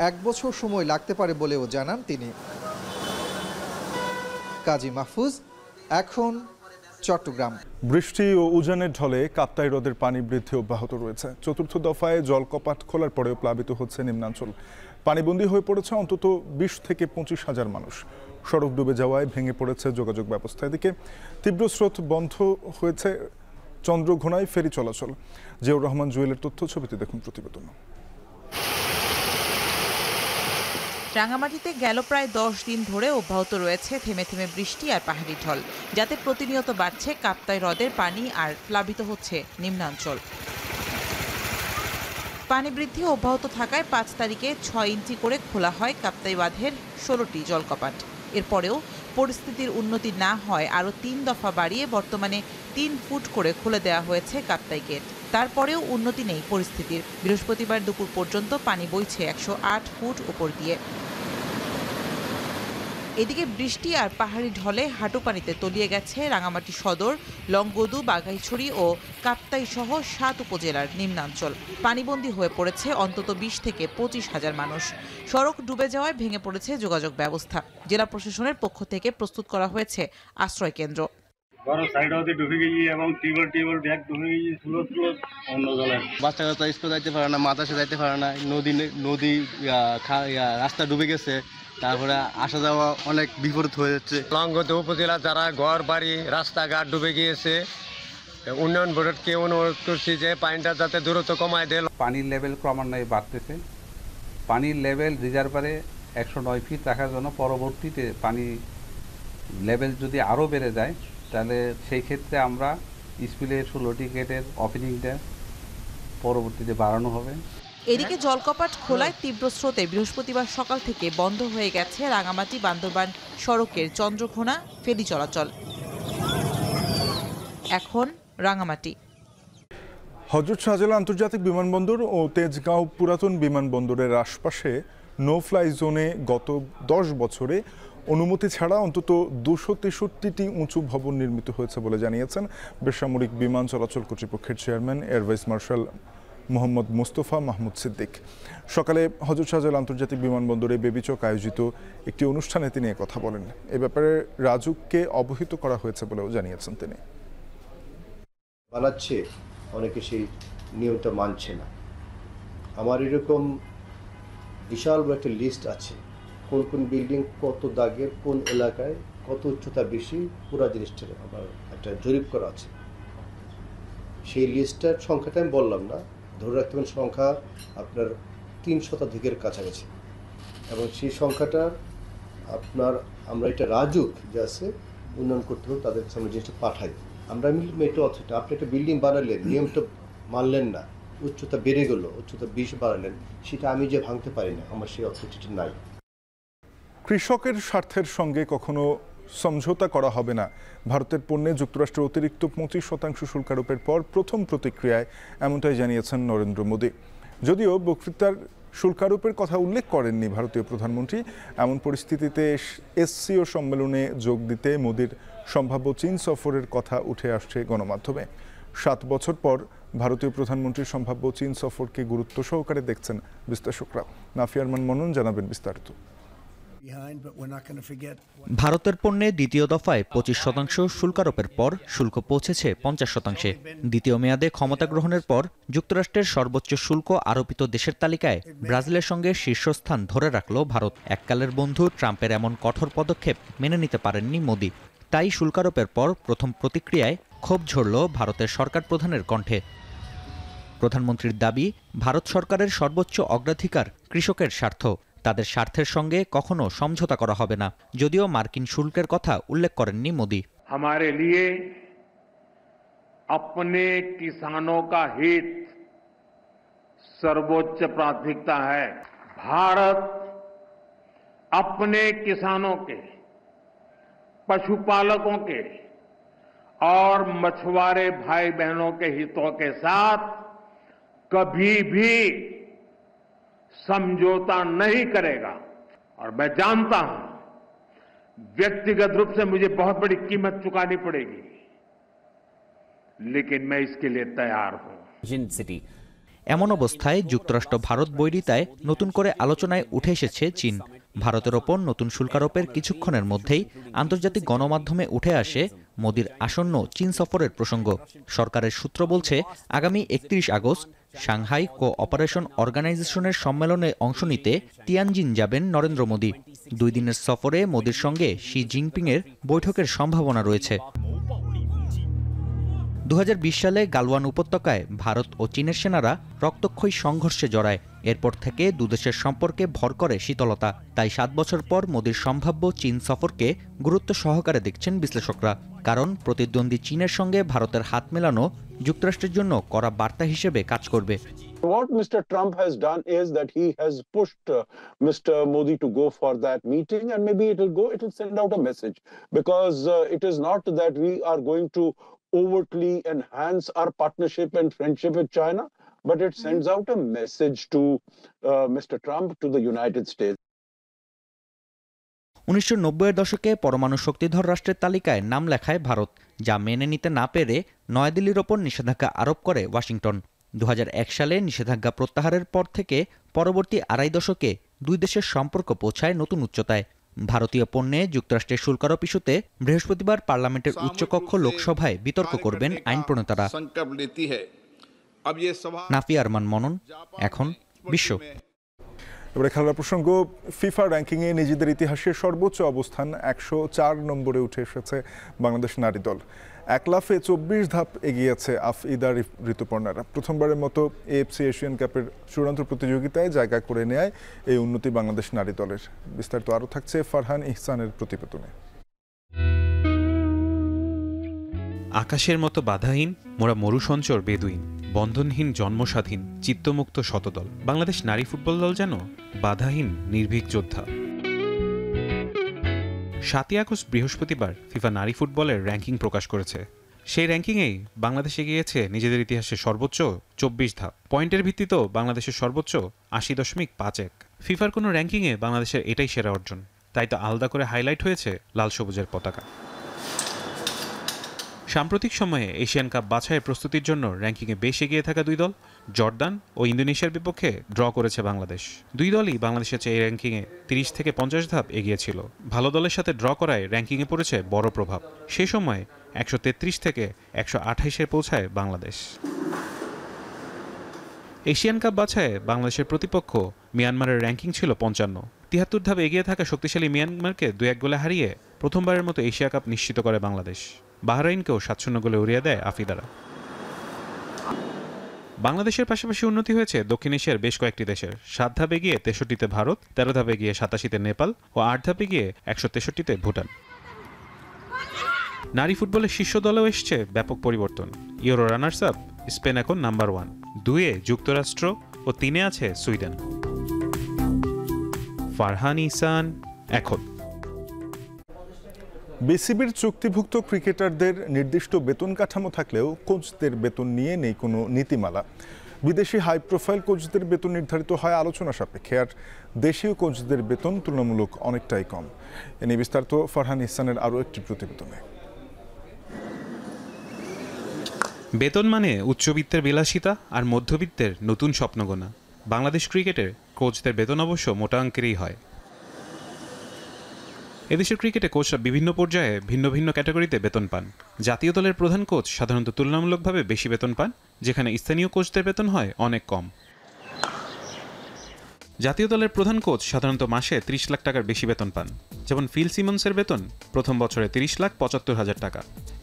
1 বছর সময় লাগতে পারে বলেও জানান তিনি। কাজী মাহফুজ, এখন চট্টগ্রাম। বৃষ্টি ও উজানের ঢলে কাপ্তাই হ্রদের পানি বৃদ্ধি অব্যাহত রয়েছে। চতুর্থ দফায় জলকপাট খোলার পরেও প্লাবিত হচ্ছে নিম্নাঞ্চল। পানিবন্দী হয়ে পড়েছে অন্তত 20 থেকে 25 হাজার মানুষ। সড়ক ডুবে যাওয়ায় ভেঙে পড়েছে যোগাযোগ ব্যবস্থা। এদিকে তীব্র স্রোত বন্ধ হয়েছে চন্দ্রঘোনায় ফেরি চলাচল। জিয়াউর রহমান জুয়েলের তথ্য ছবিতে দেখুন প্রতিবেদন। রাঙামাটিতে গেল প্রায় 10 দিন ধরে অব্যাহত রয়েছে থেমে থেমে বৃষ্টি আর পাহাড়ি ঢল, যাতে প্রতিনিয়ত বাড়ছে কাপ্তাই হ্রদের পানি আর প্লাবিত হচ্ছে নিম্নাঞ্চল। পানি বৃদ্ধি অব্যাহত থাকায় 5 তারিখে 6 ইঞ্চি করে খোলা হয় কাপ্তাই বাঁধের 16টি জলকপাট। এরপরেও পরিস্থিতির উন্নতি না হয় আরও 3 দফা বাড়িয়ে বর্তমানে 3 ফুট করে খুলে দেওয়া হয়েছে কাপ্তাই গেট। তারপরেও উন্নতি নেই পরিস্থিতির। বৃহস্পতিবার দুপুর পর্যন্ত পানি বইছে 108 ফুট উপর দিয়ে। এদিকে বৃষ্টি আর পাহাড়ি ঢলে হাঁটু পানিতে তলিয়ে গেছে রাঙামাটি সদর, লংগদু, বাঘাইছড়ি ও কাপ্তাই সহ 7 উপজেলার নিম্নাঞ্চল। পানিবন্দী হয়ে পড়েছে অন্তত 20 থেকে 25 হাজার মানুষ। সড়ক ডুবে যাওয়ায় ভেঙে পড়েছে যোগাযোগ ব্যবস্থা। জেলা প্রশাসনের পক্ষ থেকে প্রস্তুত করা হয়েছে আশ্রয় কেন্দ্র। বাচ্চা কাচ্চা স্কুল যাইতে পারে না, মাদ্রাসা যাইতে পারে না, নদী রাস্তা ডুবে গেছে, তারপরে আসা যাওয়া অনেক বিপরীত হয়ে যাচ্ছে। লংগদু উপজেলা যারা ঘর বাড়ি রাস্তাঘাট ডুবে গিয়েছে, উন্নয়ন বোর্ডকে অনুরোধ করছি যে পানিটা যাতে দ্রুত কমায় দেয়। পানির লেভেল ক্রমান্বয়ে বাড়তেছে। পানির লেভেল রিজার্ভারে 109 ফিট রাখার জন্য পরবর্তীতে পানি লেভেল যদি আরও বেড়ে যায় তাহলে সেই ক্ষেত্রে আমরা স্পিলের 16টি গেটের ওপেনিংটা পরবর্তীতে বাড়ানো হবে। এদিকে জলকপাট খোলায় তীব্র স্রোতে বৃহস্পতিবার সকাল থেকে বন্ধ হয়ে গেছে রাঙামাটি বান্দরবান সড়কের চন্দ্রঘোনা ফেরি চলাচল। এখন রাঙামাটি। হযরত শাহজালাল আন্তর্জাতিক বিমানবন্দর ও তেজগাঁও পুরাতন বিমানবন্দরের আশপাশে নো ফ্লাই জোনে গত 10 বছরে অনুমতি ছাড়া অন্তত 263টি উঁচু ভবন নির্মিত হয়েছে বলে জানিয়েছেন বেসামরিক বিমান চলাচল কর্তৃপক্ষের chairman air vice marshal Mohammad Mostafa Mahmud Siddique. সকালে হযরত শাহজালাল আন্তর্জাতিক বিমানবন্দরে বেবিচক আয়োজিত একটি অনুষ্ঠানে তিনি কথা বলেন। এ ব্যাপারে রাজুককে অবহিত করা হয়েছে বলেও জানিয়েছেন তিনি। বানাচ্ছে অনেকে সেই নিয়মটা মানছে না। আমার এরকম বিশাল বড় একটা লিস্ট আছে, কোন কোন বিল্ডিং কত দাগের, কোন এলাকায় কত উচ্চতা বেশি, পুরো জিনিসটা আমার একটা জরিপ করা আছে। সেই লিস্টটার সংখ্যাটা আমি বললাম না, ধরে রাখতে পারেন সংখ্যা আপনার 3 শতাধিকের কাছাকাছি। এবং সেই সংখ্যাটা আপনার আমরা এটা রাজুক যে আছে উন্নয়ন করতে হবে তাদের সামনে জিনিসটা পাঠাই। আমরা মেট্রো অথরিটি, আপনি একটা বিল্ডিং বানালেন, নিয়মটা মানলেন না, উচ্চতা বেড়ে গেল, উচ্চতা 20 বাড়ালেন, সেটা আমি যে ভাঙতে পারি না, আমার সেই অথরিটিটা নাই। কৃষকের স্বার্থের সঙ্গে কখনো সমঝোতা করা হবে না। ভারতের পণ্যে যুক্তরাষ্ট্রের অতিরিক্ত 25% শুল্ক আরোপের পর প্রথম প্রতিক্রিয়ায় এমনটাই জানিয়েছেন নরেন্দ্র মোদী। যদিও বক্তৃতার শুল্ক আরোপের কথা উল্লেখ করেননি ভারতীয় প্রধানমন্ত্রী। এমন পরিস্থিতিতে এসসিও সম্মেলনে যোগ দিতে মোদীর সম্ভাব্য চীন সফরের কথা উঠে আসছে গণমাধ্যমে। 7 বছর পর ভারতীয় প্রধানমন্ত্রীর সম্ভাব্য চীন সফরকে গুরুত্ব সহকারে দেখছেন বিশ্লেষকরা। নাফি আরমান মনন জানাবেন বিস্তারিত। ভারতের পণ্যে দ্বিতীয় দফায় 25% শুল্ক আরোপের পর শুল্ক পৌঁছেছে 50%। দ্বিতীয় মেয়াদে ক্ষমতা গ্রহণের পর যুক্তরাষ্ট্রের সর্বোচ্চ শুল্ক আরোপিত দেশের তালিকায় ব্রাজিলের সঙ্গে শীর্ষস্থান ধরে রাখল ভারত। এককালের বন্ধু ট্রাম্পের এমন কঠোর পদক্ষেপ মেনে নিতে পারেননি মোদি। তাই শুল্ক আরোপের পর প্রথম প্রতিক্রিয়ায় ক্ষোভ ঝরল ভারতের সরকার প্রধানের কণ্ঠে। প্রধানমন্ত্রীর দাবি, ভারত সরকারের সর্বোচ্চ অগ্রাধিকার কৃষকের স্বার্থ, তাদের স্বার্থের সঙ্গে কখনো সমঝোতা করা হবে না। যদিও মার্কিন শুল্কের কথা উল্লেখ করেননি মোদি। हमारे लिए अपने किसानों का हित सर्वोच्च प्राथमिकता है। भारत अपने किसानों के, पशुपालकों के और मछुआरे भाई बहनों के हितों के साथ कभी भी समझौता नहीं करेगा। और मैं जानता हूं व्यक्तिगत रूप से मुझे बहुत बड़ी कीमत चुकानी पड़ेगी, लेकिन मैं इसके लिए तैयार हूं। এমন অবস্থায় যুক্তরাষ্ট্র ভারত বৈরিতায় নতুন করে আলোচনায় উঠে এসেছে চীন। ভারতের ওপর নতুন শুল্ক আরোপের কিছুক্ষণের মধ্যেই আন্তর্জাতিক গণমাধ্যমে উঠে আসে মোদির আসন্ন চীন সফরের প্রসঙ্গ। সরকারের সূত্র বলছে, আগামী 31 আগস্ট সাংহাই কোঅপারেশন অর্গানাইজেশনের সম্মেলনে অংশ নিতে তিয়ানজিন যাবেন নরেন্দ্র মোদি। 2 দিনের সফরে মোদির সঙ্গে শি জিনপিংয়ের বৈঠকের সম্ভাবনা রয়েছে। 2020 সালে গালওয়ান উপত্যকায় ভারত ও চীনের সেনারা রক্তক্ষয়ী সংঘর্ষে জড়ায়। এরপর থেকে দুদেশের সম্পর্কে ভর করে শীতলতা। তাই 7 বছর পর মোদির সম্ভাব্য চীন সফরকে গুরুত্ব সহকারে দেখছেন বিশ্লেষকরা। কারণ প্রতিদ্বন্দ্বী চীনের সঙ্গে ভারতের হাত মেলানো যুক্তরাষ্ট্রের জন্য কড়া বার্তা হিসেবে কাজ করবে। What Mr. Trump has done is that he has pushed Mr. Modi to go for that meeting, and maybe it will send out a message, because it is not that we are going to overtly enhance our partnership and friendship with China, but it sends out a message to Mr. Trump, to the United States. 1990-এর দশকে পরমাণু শক্তিধর রাষ্ট্রের তালিকায় নাম লেখায় ভারত, যা মেনে নিতে না পেরে নয়াদিল্লির ওপর নিষেধাজ্ঞা আরোপ করে ওয়াশিংটন। 2001 সালে নিষেধাজ্ঞা প্রত্যাহারের পর থেকে পরবর্তী 2.5 দশকে দুই দেশের সম্পর্ক পৌঁছায় নতুন উচ্চতায়। ভারতীয় পণ্যে যুক্তরাষ্ট্রের শুল্ক আরোপ ইস্যুতে বৃহস্পতিবার পার্লামেন্টের উচ্চকক্ষ লোকসভায় বিতর্ক করবেন আইন প্রণেতারা। নাফি আরমান মনন, এখন বিশ্ব। এবারে খেলার প্রসঙ্গ। ফিফা র্যাঙ্কিংয়ে নিজেদের ইতিহাসের সর্বোচ্চ অবস্থান 104 নম্বরে উঠে এসেছে বাংলাদেশ নারী দল। 1 লাফে 24 ধাপ এগিয়েছে আফইদা ঋতুপর্ণারা। প্রথমবারের মতো এএফসি এশিয়ান কাপের চূড়ান্ত প্রতিযোগিতায় জায়গা করে নেয় এই উন্নতি বাংলাদেশ নারী দলের। বিস্তারিত আরও থাকছে ফারহান ইহসানের প্রতিবেদনে। আকাশের মতো বাধাহীন মোরা মরুসঞ্চর বেদুইন, বন্ধনহীন জন্মস্বাধীন চিত্তমুক্ত শতদল। বাংলাদেশ নারী ফুটবল দল যেন বাধাহীন নির্ভীক যোদ্ধা। 7 আগস্ট বৃহস্পতিবার ফিফা নারী ফুটবলের র্যাঙ্কিং প্রকাশ করেছে। সেই র্যাঙ্কিংয়েই বাংলাদেশ এগিয়েছে নিজেদের ইতিহাসে সর্বোচ্চ 24 ধাপ। পয়েন্টের ভিত্তিতেও বাংলাদেশের সর্বোচ্চ 80.51। ফিফার কোনো র্যাঙ্কিংয়ে বাংলাদেশের এটাই সেরা অর্জন। তাই তো আলাদা করে হাইলাইট হয়েছে লাল সবুজের পতাকা। সাম্প্রতিক সময়ে এশিয়ান কাপ বাছাইয়ের প্রস্তুতির জন্য র্যাঙ্কিংয়ে বেশ এগিয়ে থাকা দুই দল জর্দান ও ইন্দোনেশিয়ার বিপক্ষে ড্র করেছে বাংলাদেশ। দুই দলই বাংলাদেশের চেয়ে এই র্যাঙ্কিংয়ে 30 থেকে 50 ধাপ এগিয়ে ছিল। ভালো দলের সাথে ড্র করায় র্যাঙ্কিংয়ে পড়েছে বড় প্রভাব। সে সময় 133 থেকে 128-এ পৌঁছায় বাংলাদেশ। এশিয়ান কাপ বাছাইয়ে বাংলাদেশের প্রতিপক্ষ মিয়ানমারের র্যাঙ্কিং ছিল 55। 73 ধাপ এগিয়ে থাকা শক্তিশালী মিয়ানমারকে 2-1 গোলে হারিয়ে প্রথমবারের মতো এশিয়া কাপ নিশ্চিত করে বাংলাদেশ। বাহরাইনকেও 7-0 গোলে উড়িয়ে দেয় আফিদারা। বাংলাদেশের পাশাপাশি উন্নতি হয়েছে দক্ষিণ এশিয়ার বেশ কয়েকটি দেশের। 7 ধাপ এগিয়ে 63-তে ভারত, 13 ধাপ এগিয়ে 87-তে নেপাল ও 8 ধাপ এগিয়ে 163-তে ভুটান। নারী ফুটবলের শীর্ষ দলেও এসছে ব্যাপক পরিবর্তন। ইউরো রানার্স আপ স্পেন এখন নাম্বার 1, 2-এ যুক্তরাষ্ট্র ও 3-এ আছে সুইডেন। ফারহান ইহসান, এখন। বিসিবির চুক্তিভুক্ত ক্রিকেটারদের নির্দিষ্ট বেতন কাঠামো থাকলেও কোচদের বেতন নিয়ে নেই কোনো নীতিমালা। বিদেশি হাই প্রোফাইল কোচদের বেতন নির্ধারিত হয় আলোচনা সাপেক্ষে, আর দেশীয় কোচদের বেতন তুলনামূলক অনেকটাই কম। এ নিয়ে বিস্তারিত ফারহান ইহসানের আরও একটি প্রতিবেদনে। বেতন মানে উচ্চবিত্তের বিলাসিতা আর মধ্যবিত্তের নতুন স্বপ্নগোনা। বাংলাদেশ ক্রিকেটের কোচদের বেতন অবশ্য মোটা অঙ্কেরই হয়। এদেশের ক্রিকেটে কোচরা বিভিন্ন পর্যায়ে ভিন্ন ভিন্ন ক্যাটাগরিতে বেতন পান। জাতীয় দলের প্রধান কোচ সাধারণত তুলনামূলকভাবে বেশি বেতন পান, যেখানে স্থানীয় কোচদের বেতন হয় অনেক কম। জাতীয় দলের প্রধান কোচ সাধারণত মাসে 30 লাখ টাকার বেশি বেতন পান, যেমন ফিল সিমন্সের বেতন প্রথম বছরে 30,75,000 টাকা।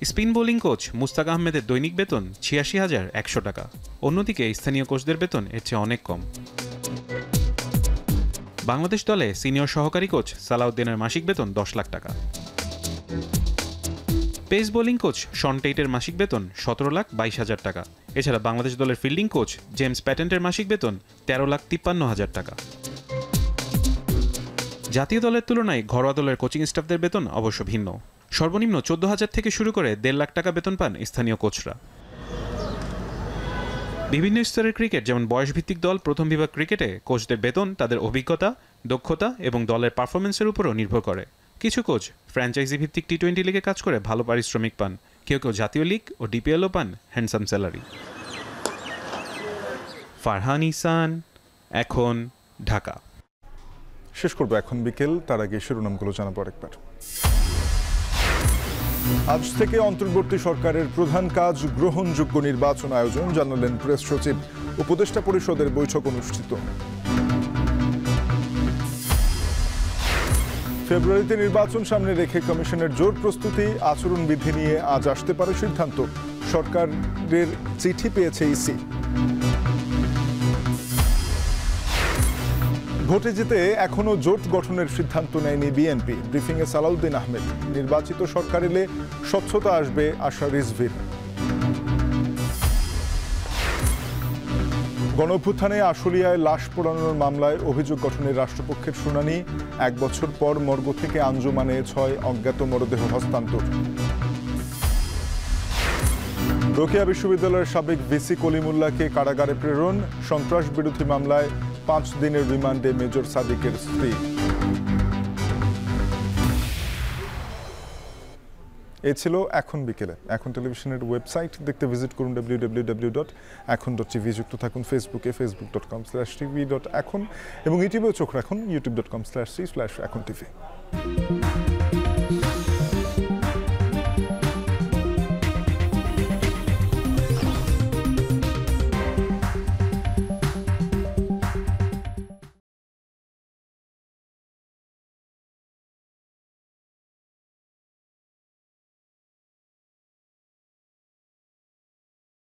স্পিন বোলিং কোচ মুস্তাক আহমেদের দৈনিক বেতন 86,100 টাকা। অন্যদিকে স্থানীয় কোচদের বেতন এর চেয়ে অনেক কম। বাংলাদেশ দলে সিনিয়র সহকারী কোচ সালাউদ্দিনের মাসিক বেতন 10 লাখ টাকা। পেস বোলিং কোচ শন টেইটের মাসিক বেতন 17,22,000 টাকা। এছাড়া বাংলাদেশ দলের ফিল্ডিং কোচ জেমস প্যাটেন্টের মাসিক বেতন 13,53,000 টাকা। জাতীয় দলের তুলনায় ঘরোয়া দলের কোচিং স্টাফদের বেতন অবশ্য ভিন্ন। সর্বনিম্ন 14,000 থেকে শুরু করে 1.5 লাখ টাকা বেতন পান স্থানীয় কোচরা। বিভিন্ন স্তরের ক্রিকেট যেমন বয়সভিত্তিক দল, প্রথম বিভাগ ক্রিকেটে কোচদের বেতন তাদের অভিজ্ঞতা, দক্ষতা এবং দলের পারফরমেন্সের উপরও নির্ভর করে। কিছু কোচ ফ্র্যাঞ্চাইজি ভিত্তিক টি-20 লিগে কাজ করে ভালো পারিশ্রমিক পান, কেউ কেউ জাতীয় লিগ ও ডিপিএলও পান হ্যান্ডসাম স্যালারি। ফারহান ইহসান, এখন, ঢাকা। শেষ করবো এখন বিকেল, তার আগে শিরোনামগুলো জানাবো আরেকবার। আজ থেকে অন্তর্বর্তী সরকারের প্রধান কাজ গ্রহণযোগ্য নির্বাচন আয়োজন, জানালেন প্রেস সচিব। উপদেষ্টা পরিষদের বৈঠক অনুষ্ঠিত। ফেব্রুয়ারিতে নির্বাচন সামনে রেখে কমিশনের জোর প্রস্তুতি, আচরণবিধি নিয়ে আজ আসতে পারে সিদ্ধান্ত। সরকারের চিঠি পেয়েছে ইসি। ভোটে জিতে এখনো জোট গঠনের সিদ্ধান্ত নেয়নি বিএনপি। ব্রিফিংয়ে সালাউদ্দিন আহমেদ। নির্বাচিত সরকার এলে স্বচ্ছতা আসবে, আশা রিজভির। গণঅভ্যুত্থানে আশুলিয়ায় লাশ পোড়ানোর মামলায় অভিযোগ গঠনের রাষ্ট্রপক্ষের শুনানি। 1 বছর পর মর্গ থেকে আঞ্জুমানে 6 অজ্ঞাত মরদেহ হস্তান্তর। রোকেয়া বিশ্ববিদ্যালয়ের সাবেক ভিসি কলিমুল্লাহকে কারাগারে প্রেরণ। সন্ত্রাস বিরোধী মামলায় 5 দিনের রিমান্ডে মেজর সাদিকের স্ত্রী। এ ছিল এখন বিকেলে। এখন টেলিভিশনের ওয়েবসাইট দেখতে ভিজিট করুন www.ekon.tv। যুক্ত থাকুন ফেসবুকে facebook.com/tv.ekon এবং ইউটিউবেও চোখ রাখুন youtube.com/c/ekontv।